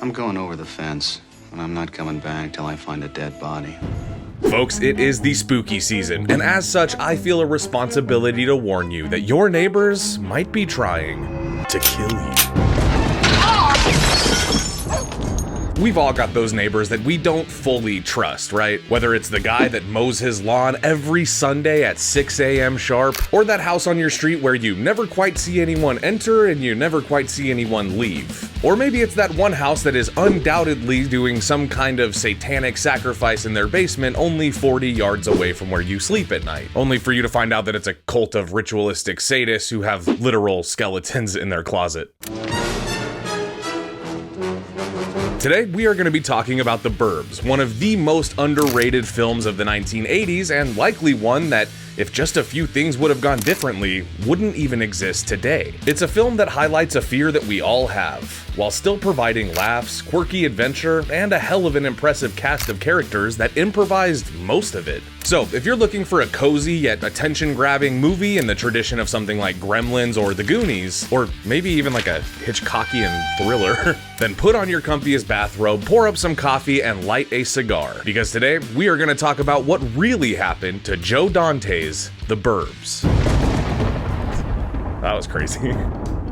I'm going over the fence, and I'm not coming back till I find a dead body. Folks, it is the spooky season, and as such, I feel a responsibility to warn you that your neighbors might be trying to kill you. We've all got those neighbors that we don't fully trust, right? Whether it's the guy that mows his lawn every Sunday at 6 a.m. sharp, or that house on your street where you never quite see anyone enter and you never quite see anyone leave. Or maybe it's that one house that is undoubtedly doing some kind of satanic sacrifice in their basement only 40 yards away from where you sleep at night, only for you to find out that it's a cult of ritualistic sadists who have literal skeletons in their closet. Today, we are going to be talking about The Burbs, one of the most underrated films of the 1980s, and likely one that, if just a few things would have gone differently, wouldn't even exist today. It's a film that highlights a fear that we all have, while still providing laughs, quirky adventure, and a hell of an impressive cast of characters that improvised most of it. So, if you're looking for a cozy yet attention-grabbing movie in the tradition of something like Gremlins or The Goonies, or maybe even like a Hitchcockian thriller, then put on your comfiest bathrobe, pour up some coffee, and light a cigar, because today we are going to talk about what really happened to Joe Dante's The Burbs. That was crazy.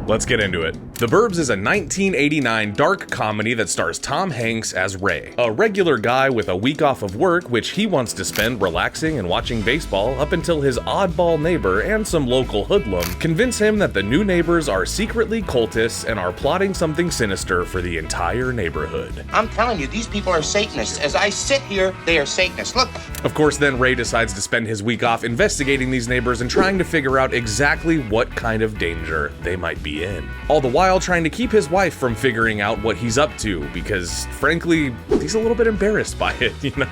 Let's get into it. The Burbs is a 1989 dark comedy that stars Tom Hanks as Ray, a regular guy with a week off of work which he wants to spend relaxing and watching baseball up until his oddball neighbor and some local hoodlum convince him that the new neighbors are secretly cultists and are plotting something sinister for the entire neighborhood. I'm telling you, these people are Satanists. As I sit here, they are Satanists. Look. Of course, then Ray decides to spend his week off investigating these neighbors and trying to figure out exactly what kind of danger they might be in. All the while trying to keep his wife from figuring out what he's up to because, frankly, he's a little bit embarrassed by it, you know?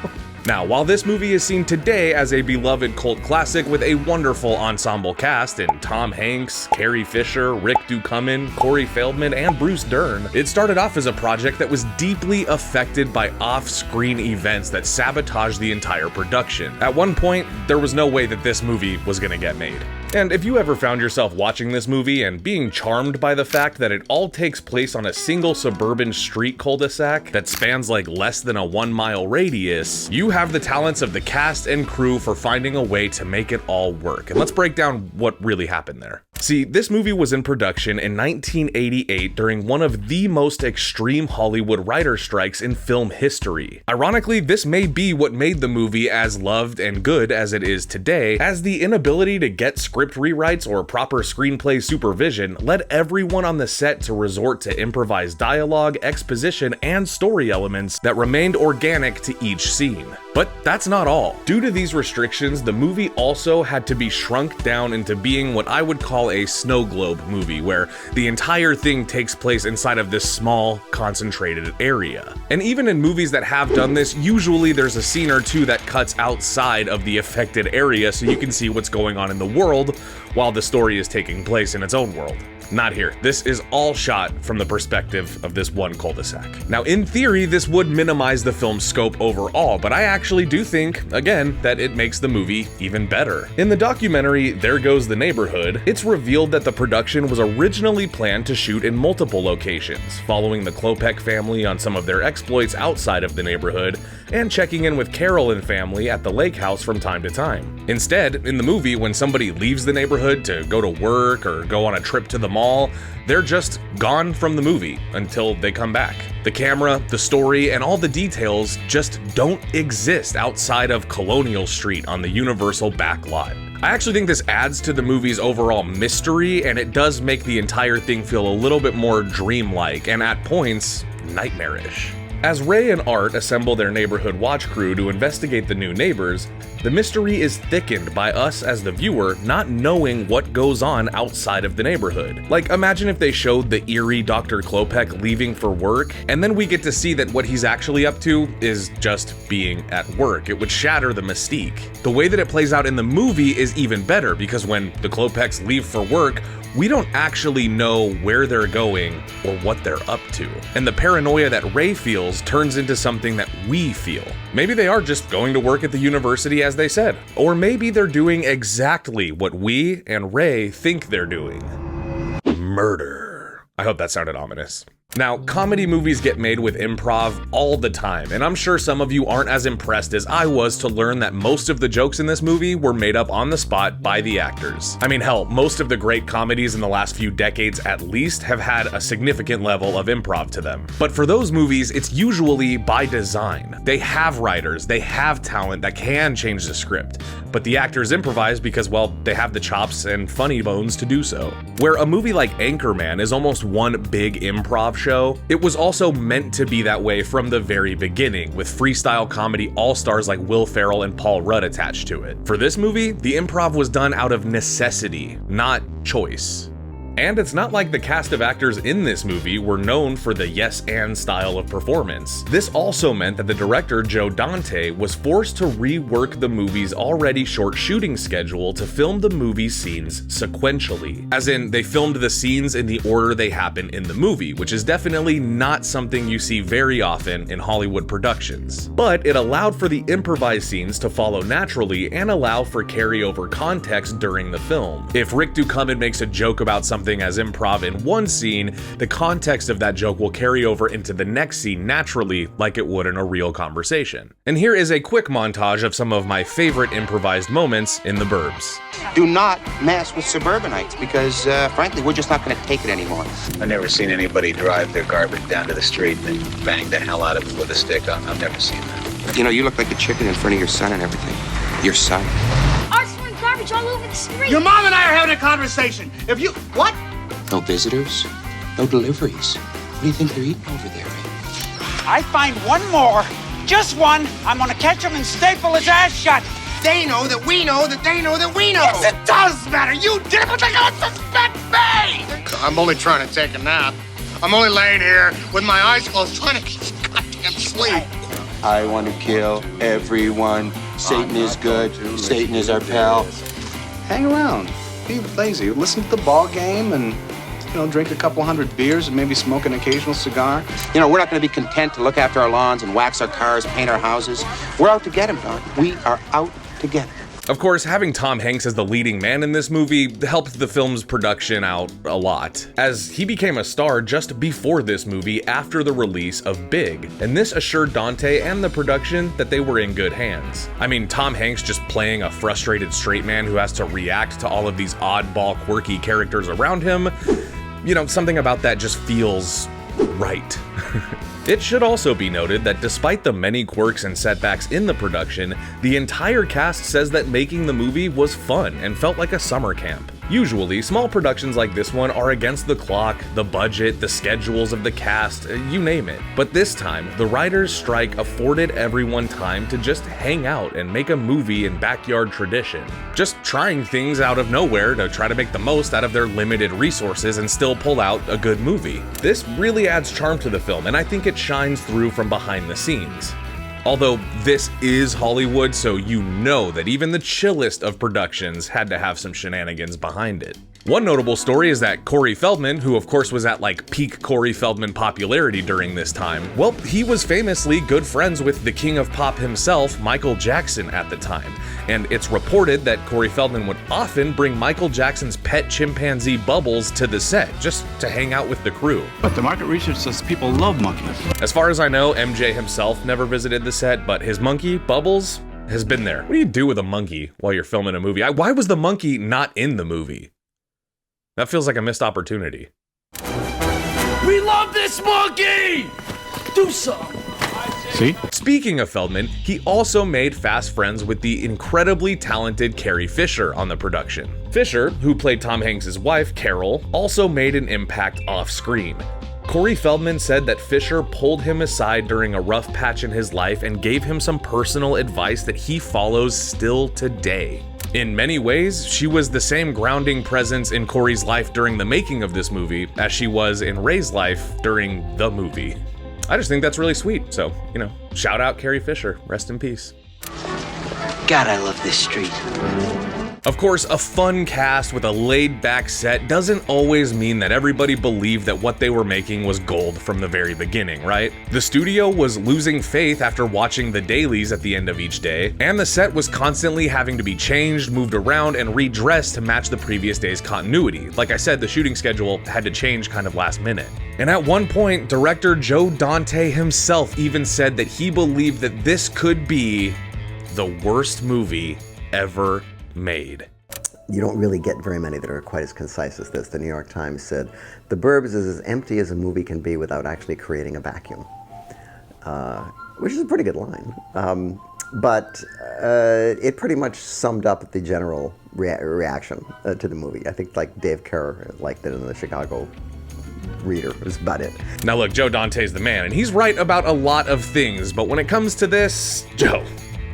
Now, while this movie is seen today as a beloved cult classic with a wonderful ensemble cast in Tom Hanks, Carrie Fisher, Rick Ducommun, Corey Feldman, and Bruce Dern, it started off as a project that was deeply affected by off-screen events that sabotaged the entire production. At one point, there was no way that this movie was gonna get made. And if you ever found yourself watching this movie and being charmed by the fact that it all takes place on a single suburban street cul-de-sac that spans like less than a 1-mile radius, you have the talents of the cast and crew for finding a way to make it all work. And let's break down what really happened there. See, this movie was in production in 1988 during one of the most extreme Hollywood writer strikes in film history. Ironically, this may be what made the movie as loved and good as it is today, as the inability to get script rewrites or proper screenplay supervision led everyone on the set to resort to improvised dialogue, exposition, and story elements that remained organic to each scene. But that's not all. Due to these restrictions, the movie also had to be shrunk down into being what I would call a snow globe movie, where the entire thing takes place inside of this small, concentrated area. And even in movies that have done this, usually there's a scene or two that cuts outside of the affected area so you can see what's going on in the world while the story is taking place in its own world. Not here. This is all shot from the perspective of this one cul-de-sac. Now, in theory, this would minimize the film's scope overall, but I actually do think, again, that it makes the movie even better. In the documentary, There Goes the Neighborhood, it's revealed that the production was originally planned to shoot in multiple locations, following the Klopek family on some of their exploits outside of the neighborhood, and checking in with Carol and family at the lake house from time to time. Instead, in the movie, when somebody leaves the neighborhood to go to work or go on a trip to the mall, they're just gone from the movie until they come back. The camera, the story, and all the details just don't exist outside of Colonial Street on the Universal back lot. I actually think this adds to the movie's overall mystery, and it does make the entire thing feel a little bit more dreamlike and at points nightmarish. As Ray and Art assemble their neighborhood watch crew to investigate the new neighbors, the mystery is thickened by us as the viewer not knowing what goes on outside of the neighborhood. Like, imagine if they showed the eerie Dr. Klopek leaving for work, and then we get to see that what he's actually up to is just being at work. It would shatter the mystique. The way that it plays out in the movie is even better, because when the Klopeks leave for work, we don't actually know where they're going or what they're up to. And the paranoia that Ray feels turns into something that we feel. Maybe they are just going to work at the university as they said. Or maybe they're doing exactly what we and Ray think they're doing. Murder. I hope that sounded ominous. Now, comedy movies get made with improv all the time, and I'm sure some of you aren't as impressed as I was to learn that most of the jokes in this movie were made up on the spot by the actors. I mean, hell, most of the great comedies in the last few decades at least have had a significant level of improv to them. But for those movies, it's usually by design. They have writers, they have talent that can change the script, but the actors improvise because, well, they have the chops and funny bones to do so. Where a movie like Anchorman is almost one big improv show, it was also meant to be that way from the very beginning, with freestyle comedy all-stars like Will Ferrell and Paul Rudd attached to it. For this movie, the improv was done out of necessity, not choice. And it's not like the cast of actors in this movie were known for the yes and style of performance. This also meant that the director, Joe Dante, was forced to rework the movie's already short shooting schedule to film the movie scenes sequentially. As in, they filmed the scenes in the order they happen in the movie, which is definitely not something you see very often in Hollywood productions. But it allowed for the improvised scenes to follow naturally and allow for carryover context during the film. If Rick Ducommun makes a joke about something as improv in one scene, the context of that joke will carry over into the next scene naturally, like it would in a real conversation. And here is a quick montage of some of my favorite improvised moments in the Burbs. Do not mess with suburbanites because, frankly, we're just not going to take it anymore. I've never seen anybody drive their garbage down to the street and then bang the hell out of it with a stick. I've never seen that. You know, you look like a chicken in front of your son and everything. Your son. Ours throwing garbage all over the street. Your mom and I are having a conversation. If you... What? No visitors, no deliveries. What do you think they're eating over there, Ray? I find one more, just one. I'm gonna catch him and staple his ass shut. They know that we know that they know that we know. Yes, it does matter. You did it, but they don't suspect me. I'm only trying to take a nap. I'm only laying here with my eyes closed trying to get goddamn sleep. I want to kill everyone. Satan is good. Satan is our pal. Hang around. Be lazy. Listen to the ball game and, drink a couple hundred beers and maybe smoke an occasional cigar. You know, we're not going to be content to look after our lawns and wax our cars, paint our houses. We're out to get him, Don. We are out to get him. Of course, having Tom Hanks as the leading man in this movie helped the film's production out a lot, as he became a star just before this movie after the release of Big, and this assured Dante and the production that they were in good hands. I mean, Tom Hanks just playing a frustrated straight man who has to react to all of these oddball, quirky characters around him, something about that just feels right. It should also be noted that despite the many quirks and setbacks in the production, the entire cast says that making the movie was fun and felt like a summer camp. Usually, small productions like this one are against the clock, the budget, the schedules of the cast, you name it. But this time, the writers' strike afforded everyone time to just hang out and make a movie in backyard tradition. Just trying things out of nowhere to try to make the most out of their limited resources and still pull out a good movie. This really adds charm to the film, and I think it shines through from behind the scenes. Although this is Hollywood, so you know that even the chillest of productions had to have some shenanigans behind it. One notable story is that Corey Feldman, who of course was at like peak Corey Feldman popularity during this time, well, he was famously good friends with the king of pop himself, Michael Jackson, at the time. And it's reported that Corey Feldman would often bring Michael Jackson's pet chimpanzee Bubbles to the set, just to hang out with the crew. But the market research says people love monkeys. As far as I know, MJ himself never visited the set, but his monkey, Bubbles, has been there. What do you do with a monkey while you're filming a movie? Why was the monkey not in the movie? That feels like a missed opportunity. We love this monkey! Do something! See? Speaking of Feldman, he also made fast friends with the incredibly talented Carrie Fisher on the production. Fisher, who played Tom Hanks' wife, Carol, also made an impact off-screen. Corey Feldman said that Fisher pulled him aside during a rough patch in his life and gave him some personal advice that he follows still today. In many ways, she was the same grounding presence in Corey's life during the making of this movie as she was in Ray's life during the movie. I just think that's really sweet, so, shout out Carrie Fisher, rest in peace. God, I love this street. Of course, a fun cast with a laid-back set doesn't always mean that everybody believed that what they were making was gold from the very beginning, right? The studio was losing faith after watching the dailies at the end of each day, and the set was constantly having to be changed, moved around, and redressed to match the previous day's continuity. Like I said, the shooting schedule had to change kind of last minute. And at one point, director Joe Dante himself even said that he believed that this could be the worst movie ever made. You don't really get very many that are quite as concise as this. The New York Times said, "The Burbs is as empty as a movie can be without actually creating a vacuum," which is a pretty good line. But it pretty much summed up the general reaction to the movie. I think like Dave Kerr liked it in the Chicago Reader. That's about it. Now look, Joe Dante's the man, and he's right about a lot of things, but when it comes to this, Joe,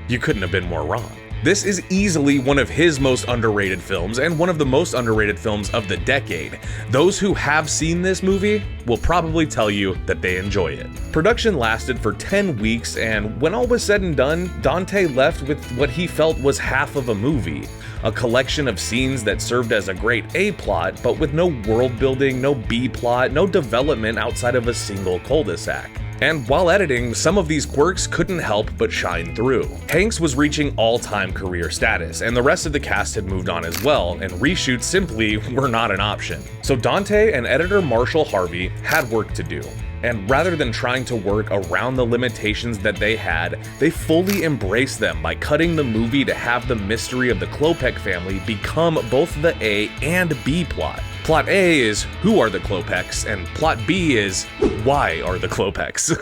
you couldn't have been more wrong. This is easily one of his most underrated films and one of the most underrated films of the decade. Those who have seen this movie will probably tell you that they enjoy it. Production lasted for 10 weeks, and when all was said and done, Dante left with what he felt was half of a movie. A collection of scenes that served as a great A plot, but with no world building, no B plot, no development outside of a single cul-de-sac. And while editing, some of these quirks couldn't help but shine through. Hanks was reaching all-time career status, and the rest of the cast had moved on as well, and reshoots simply were not an option. So Dante and editor Marshall Harvey had work to do. And rather than trying to work around the limitations that they had, they fully embraced them by cutting the movie to have the mystery of the Klopek family become both the A and B plot. Plot A is who are the Klopeks, and plot B is why are the Klopeks?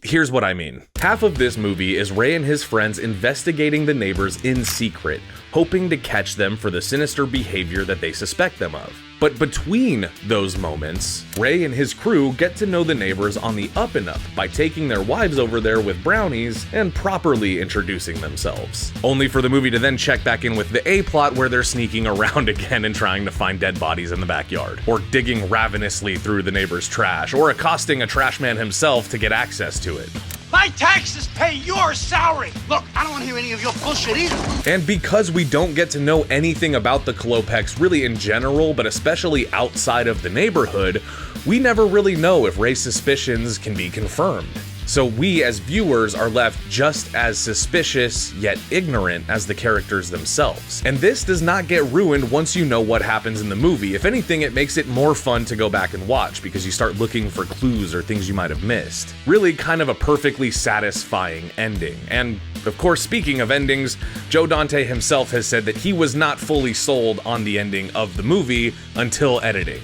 Here's what I mean. Half of this movie is Ray and his friends investigating the neighbors in secret, hoping to catch them for the sinister behavior that they suspect them of. But between those moments, Ray and his crew get to know the neighbors on the up and up by taking their wives over there with brownies and properly introducing themselves. Only for the movie to then check back in with the A plot where they're sneaking around again and trying to find dead bodies in the backyard, or digging ravenously through the neighbor's trash, or accosting a trash man himself to get access to it. My taxes pay your salary. Look, I don't want to hear any of your bullshit either. And because we don't get to know anything about the Klopeks really in general, but especially outside of the neighborhood, we never really know if Ray's suspicions can be confirmed. So we as viewers are left just as suspicious yet ignorant as the characters themselves. And this does not get ruined once you know what happens in the movie. If anything, it makes it more fun to go back and watch because you start looking for clues or things you might have missed. Really kind of a perfectly satisfying ending. And of course, speaking of endings, Joe Dante himself has said that he was not fully sold on the ending of the movie until editing.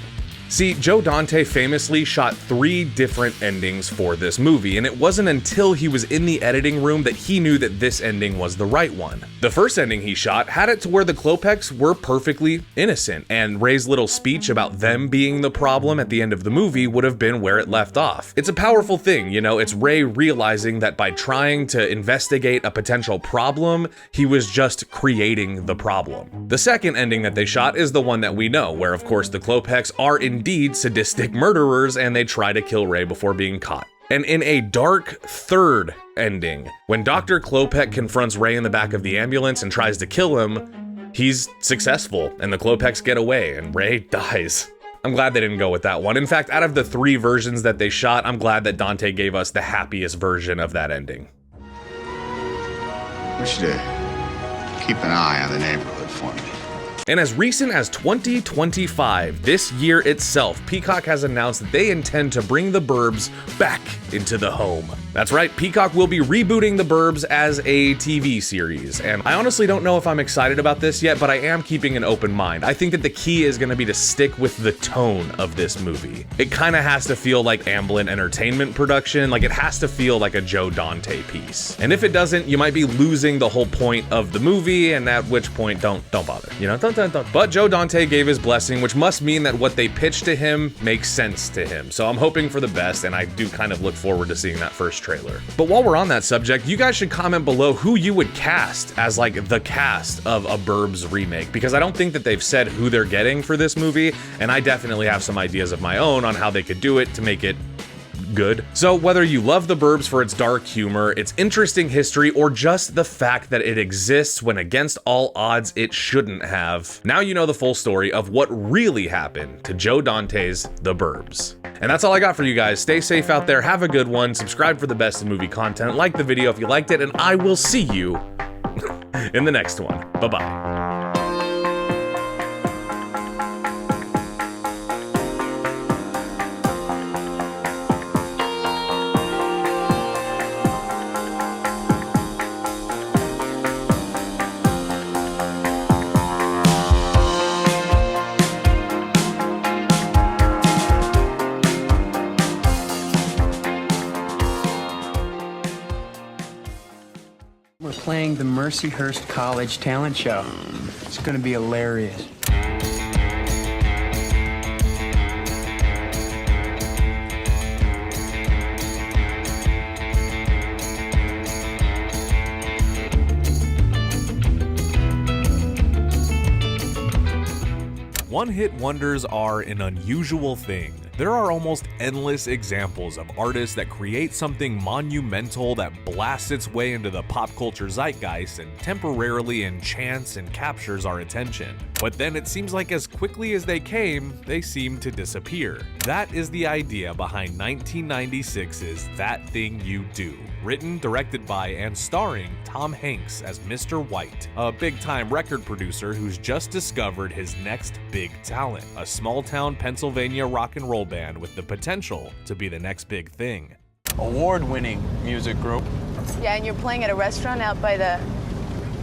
See, Joe Dante famously shot 3 different endings for this movie, and it wasn't until he was in the editing room that he knew that this ending was the right one. The first ending he shot had it to where the Klopeks were perfectly innocent, and Ray's little speech about them being the problem at the end of the movie would have been where it left off. It's a powerful thing, you know, it's Ray realizing that by trying to investigate a potential problem, he was just creating the problem. The second ending that they shot is the one that we know, where of course the Klopeks are indeed sadistic murderers and they try to kill Ray before being caught. And in a dark third ending, when Dr. Klopek confronts Ray in the back of the ambulance and tries to kill him, he's successful and the Klopeks get away and Ray dies. I'm glad they didn't go with that one. In fact, out of the 3 versions that they shot, I'm glad that Dante gave us the happiest version of that ending. We should keep an eye on the neighborhood for me. And as recent as 2025, this year itself, Peacock has announced that they intend to bring the Burbs back into the home. That's right, Peacock will be rebooting the Burbs as a TV series. And I honestly don't know if I'm excited about this yet, but I am keeping an open mind. I think that the key is gonna be to stick with the tone of this movie. It kinda has to feel like Amblin Entertainment production, like it has to feel like a Joe Dante piece. And if it doesn't, you might be losing the whole point of the movie, and at which point, don't bother, you know? Don't. But Joe Dante gave his blessing, which must mean that what they pitched to him makes sense to him. So I'm hoping for the best, and I do kind of look forward to seeing that first trailer. But while we're on that subject, you guys should comment below who you would cast as like the cast of a Burbs remake, because I don't think that they've said who they're getting for this movie, and I definitely have some ideas of my own on how they could do it to make it good. So whether you love The Burbs for its dark humor, its interesting history, or just the fact that it exists when against all odds it shouldn't have, now you know the full story of what really happened to Joe Dante's The Burbs. And that's all I got for you guys. Stay safe out there, have a good one, subscribe for the best in movie content, like the video if you liked it, and I will see you in the next one. Bye-bye. We're playing the Mercyhurst College Talent Show. It's gonna be hilarious. One-hit wonders are an unusual thing. There are almost endless examples of artists that create something monumental that blasts its way into the pop culture zeitgeist and temporarily enchants and captures our attention. But then it seems like as quickly as they came, they seem to disappear. That is the idea behind 1996's That Thing You Do. Written, directed by, and starring Tom Hanks as Mr. White, a big-time record producer who's just discovered his next big talent, a small-town Pennsylvania rock and roll band with the potential to be the next big thing. Award-winning music group. Yeah, and you're playing at a restaurant out by the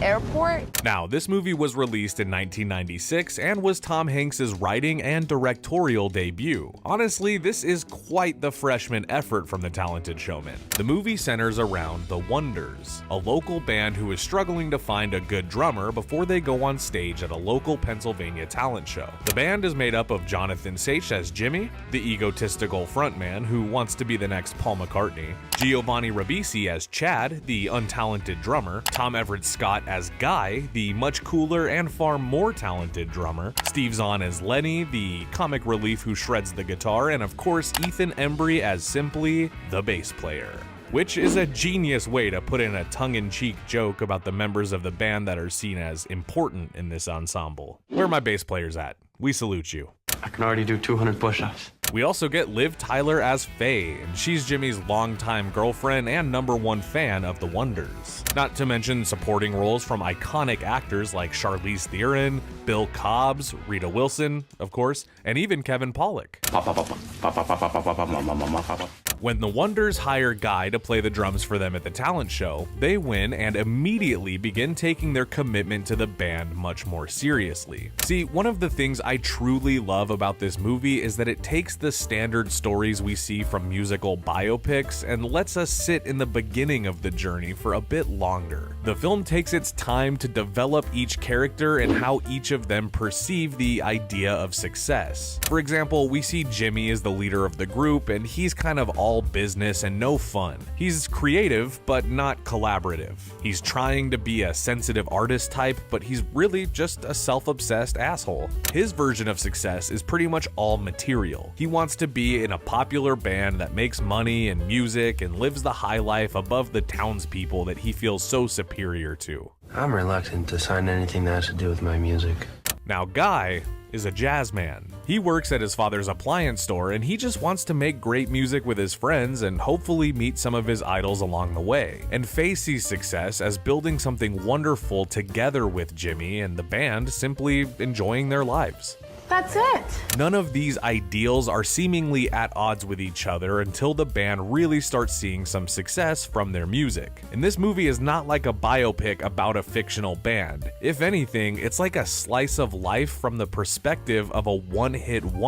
airport? Now, this movie was released in 1996 and was Tom Hanks' writing and directorial debut. Honestly, this is quite the freshman effort from the talented showman. The movie centers around the Wonders, a local band who is struggling to find a good drummer before they go on stage at a local Pennsylvania talent show. The band is made up of Jonathan Sach as Jimmy, the egotistical frontman who wants to be the next Paul McCartney, Giovanni Ribisi as Chad, the untalented drummer, Tom Everett Scott as Guy, the much cooler and far more talented drummer, Steve Zahn as Lenny, the comic relief who shreds the guitar, and of course Ethan Embry as simply the bass player. Which is a genius way to put in a tongue-in-cheek joke about the members of the band that are seen as important in this ensemble. Where are my bass players at? We salute you. I can already do 200 push-ups. We also get Liv Tyler as Faye, and she's Jimmy's longtime girlfriend and #1 fan of the Wonders. Not to mention supporting roles from iconic actors like Charlize Theron, Bill Cobbs, Rita Wilson, of course, and even Kevin Pollak. When the Wonders hire Guy to play the drums for them at the talent show, they win and immediately begin taking their commitment to the band much more seriously. See, one of the things I truly love about this movie is that it takes the standard stories we see from musical biopics and lets us sit in the beginning of the journey for a bit longer. The film takes its time to develop each character and how each of them perceive the idea of success. For example, we see Jimmy as the leader of the group, and he's kind of all business and no fun. He's creative, but not collaborative. He's trying to be a sensitive artist type, but he's really just a self-obsessed asshole. His version of success is pretty much all material. He wants to be in a popular band that makes money and music and lives the high life above the townspeople that he feels so superior to. I'm reluctant to sign anything that has to do with my music. Now, Guy is a jazz man. He works at his father's appliance store and he just wants to make great music with his friends and hopefully meet some of his idols along the way. And Faye sees success as building something wonderful together with Jimmy and the band simply enjoying their lives. That's it. None of these ideals are seemingly at odds with each other until the band really starts seeing some success from their music. And this movie is not like a biopic about a fictional band. If anything, it's like a slice of life from the perspective of a one-hit wonder.